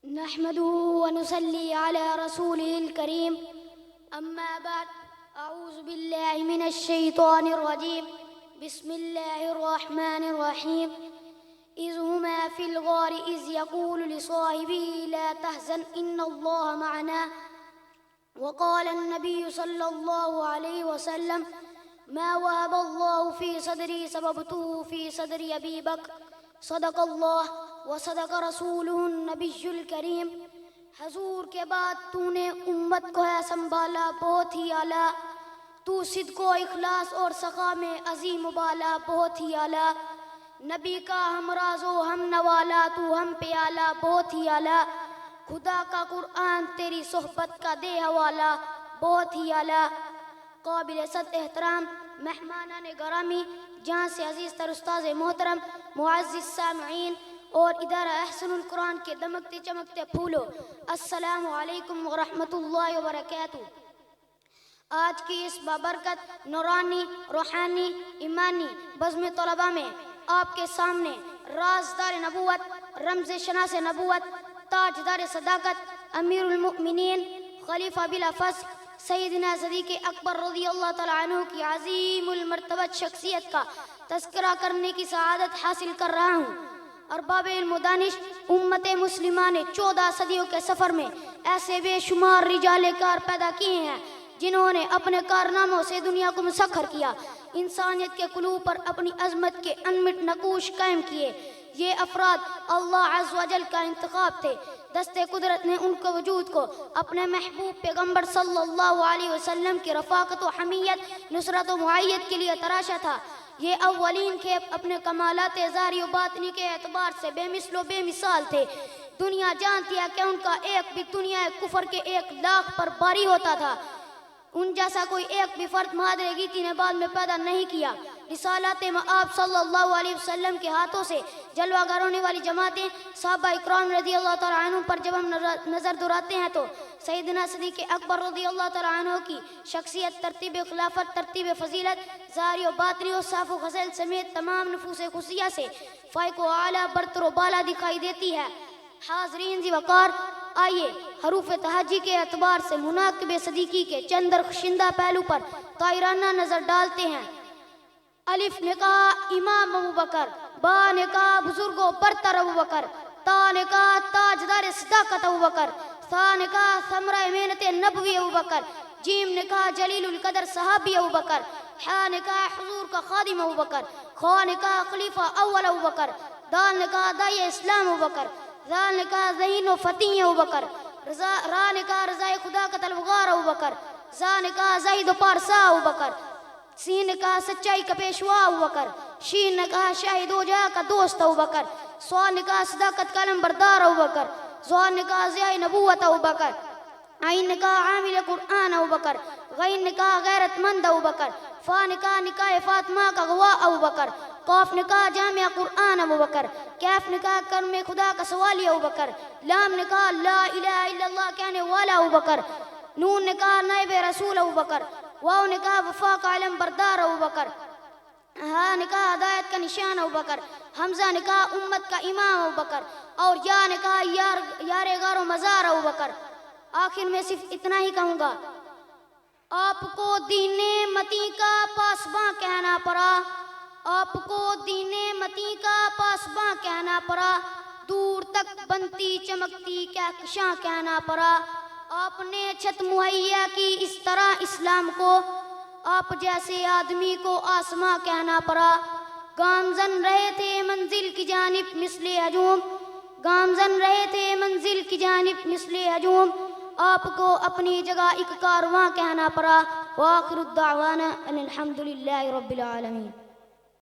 نحمده ونصلي على رسوله الكريم أما بعد أعوذ بالله من الشيطان الرجيم بسم الله الرحمن الرحيم إذ هما في الغار إذ يقول لصاحبه لا تحزن إن الله معنا وقال النبي صلى الله عليه وسلم ما وهب الله في صدري سببته في صدر أبي بكر صدق اللہ وصدق رسولہ النبی الکریم۔ حضور کے بعد تو نے امت کو ہے سنبھالا بہت ہی اعلیٰ، تو صدق و اخلاص اور سخا میں عظیم و بالا بہت ہی اعلیٰ، نبی کا ہم راز و ہم نوالا تو ہم پہ اعلیٰ بہت ہی اعلیٰ، خدا کا قرآن تیری صحبت کا دے حوالہ بہت ہی اعلیٰ۔ قابل صد احترام مہمانان گرامی، جہاں سے عزیز تر استاذ محترم، معزز سامعین اور ادارہ احسن القرآن کے دمکتے چمکتے پھولو، السلام علیکم ورحمۃ اللہ وبرکاتہ۔ آج کی اس بابرکت نورانی روحانی ایمانی بزم طلبہ میں آپ کے سامنے رازدار نبوت، رمز شناس نبوت، تاجدار صداقت، امیر المؤمنین، خلیفہ بلا فصل، سیدنا صدیق اکبر رضی اللہ تعالیٰ عنہ کی عظیم المرتبت شخصیت کا تذکرہ کرنے کی سعادت حاصل کر رہا ہوں۔ ارباب علم و دانش، امت مسلمہ نے 14 صدیوں کے سفر میں ایسے بے شمار رجال کار پیدا کیے ہیں جنہوں نے اپنے کارناموں سے دنیا کو مسخر کیا، انسانیت کے قلوب پر اپنی عظمت کے انمٹ نقوش قائم کیے۔ یہ افراد اللہ عز و جل کا انتخاب تھے۔ دست قدرت نے ان کے وجود کو اپنے محبوب پیغمبر صلی اللہ علیہ وسلم کی رفاقت و حمیت، نصرت و معیت کے لیے تراشا تھا۔ یہ اولین کھیپ اپنے کمالات ظاہری و باطنی کے اعتبار سے بے مثل و بے مثال تھے۔ دنیا جانتی ہے کہ ان کا ایک بھی دنیا کفر کے 1,00,000 پر باری ہوتا تھا۔ ان جیسا کوئی ایک بھی فرد مہادر گیتی نے بعد میں پیدا نہیں کیا۔ رسالات مآب صلی اللہ علیہ وسلم کے ہاتھوں سے جلوہ گر ہونے والی جماعتیں، صحابہ اکرام رضی اللہ تعالیٰ عنہ پر جب ہم نظر دراتے ہیں تو سیدنا صدیق اکبر رضی اللہ تعالیٰ عنہ کی شخصیت، ترتیب خلافت، ترتیب فضیلت، ظاہری و باطنی و صاف و غزل سمیت تمام نفوس خصیہ سے فائق و اعلیٰ برتر و بالا دکھائی دیتی ہے۔ حاضرین ذی وقار، آئیے حروف تہجی کے اعتبار سے مناقب صدیقی کے چند درخشندہ پہلو پر طائرانہ نظر ڈالتے ہیں۔ الف نے کہا امام ابو بکر، با نے کہا بزرگ و برتر ابو بکر، تا نے کہا تاجدار صداقت ابو بکر، ثا نے کہا ثمرہ محنت نبوی ابو بکر، جیم نے کہا جلیل القدر صحابی ابو بکر، حا نے کہا حضور کا خادم ابو بکر، خوا نے کہا خلیفہ اول ابو بکر، دال نے کہا دائی اسلام ابو بکر، ذال نے کہا ذہین و فتح ابو بکر، را نے کہا رضائے خدا کا طلبگار ابو بکر، زا نے کہا زید و پارسا ابو بکر، سین نے کہا سچائی کا پیشوا ابو بکر، شین نے کہا شاہد و جہاں کا دوست ابو بکر، سوال نے کہا صداقت کا علم بردار ابو بکر، زوال نے کہا ضیاء نبوت ابو بکر، عین نے کہا عامل قرآن ابو بکر، غین نے کہا غیرت مند ابو بکر، فا نے کہا نکاح فاطمہ کا گواہ ابو بکر، قاف نے کہا جامع قرآن ابو بکر، کیف نے کہا کرم خدا کا سوالی ابو بکر، لام نے کہا لا الہ الا اللہ کہنے والا ابو بکر، نون نے کہا نائب رسول ابو بکر، واو نے کہا وفا کا علم بردار ابو بکر، ہا نے کہا ہدایت کا نشان ابو بکر، حمزہ نے کہا امت کا امام ابو بکر، اور یا نے کہا یار غار و مزار ابو بکر۔ آخر میں صرف اتنا ہی کہوں گا، آپ کو دین متی کا پاسباں کہنا پڑا، آپ کو دین متی کا پاسباں کہنا پڑا، دور تک بنتی چمکتی کہکشاں کہنا پڑا، آپ نے چھت مہیا کی اس طرح اسلام کو، آپ جیسے آدمی کو آسماں کہنا پڑا، گامزن رہے تھے منزل کی جانب مثل ہجوم، گامزن رہے تھے منزل کی جانب مثل ہجوم، آپ کو اپنی جگہ ایک کارواں کہنا پڑا۔ وآخر الدعوانا ان الحمد للہ رب العالمین۔